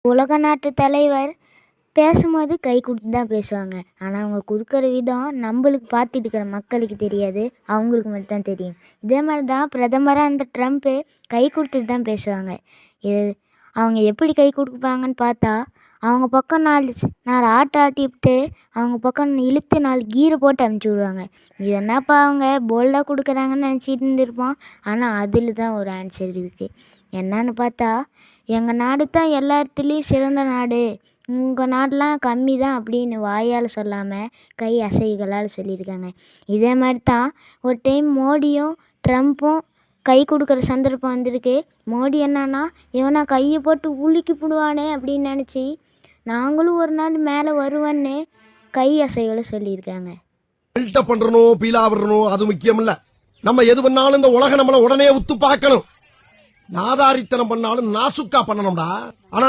உலக நாட்டு தலைவர் பேசும்போது கை கொடுத்து தான் பேசுவாங்க. ஆனால் அவங்க கொடுக்குற விதம் நம்மளுக்கு பார்த்துட்டு இருக்கிற மக்களுக்கு தெரியாது, அவங்களுக்கு மட்டும் தான் தெரியும். இதே மாதிரி தான் பிரதமராக இந்த ட்ரம்ப்பு கை கொடுத்துட்டு தான் பேசுவாங்க. இது அவங்க எப்படி கை கொடுப்பாங்கன்னு பார்த்தா, அவங்க பக்கம் 4 ஆட்டை ஆட்டிவிட்டு அவங்க பக்கம் இழுத்து 4 கீரை போட்டு அமுச்சு விடுவாங்க. இது என்னப்பா அவங்க போல்டாக கொடுக்குறாங்கன்னு நினச்சிட்டு இருந்திருப்போம். ஆனால் அதில் தான் ஒரு ஆன்சர் இருக்குது. என்னன்னு பார்த்தா, எங்கள் நாடு தான் எல்லாத்துலேயும் சிறந்த நாடு, உங்கள் நாடெலாம் கம்மி தான் அப்படின்னு வாயால் சொல்லாமல் கை அசைவுகளால் சொல்லியிருக்காங்க. இதே மாதிரி தான் ஒரு டைம் மோடியும் ட்ரம்ப்பும் கை கொடுக்குற சந்தர்ப்பம் வந்திருக்கு. மோடி என்னன்னா, இவனா கையை போட்டு உலுக்கி போடுவானே அப்படின்னு நினச்சி நாங்களும் ஒரு நாள் மேலே வருவேன்னு கை அசைவுகளை சொல்லியிருக்காங்க. பில்டப் பண்றணும், பீலா விடணும், அது முக்கியம் இல்ல. நம்ம எது பண்ணாலும் இந்த உலகம் நம்மள உடனே உத்து பார்க்கணும். நாதாரித்தனம் பண்ணாலும் நாசுக்கா பண்ணணும்டா. ஆனா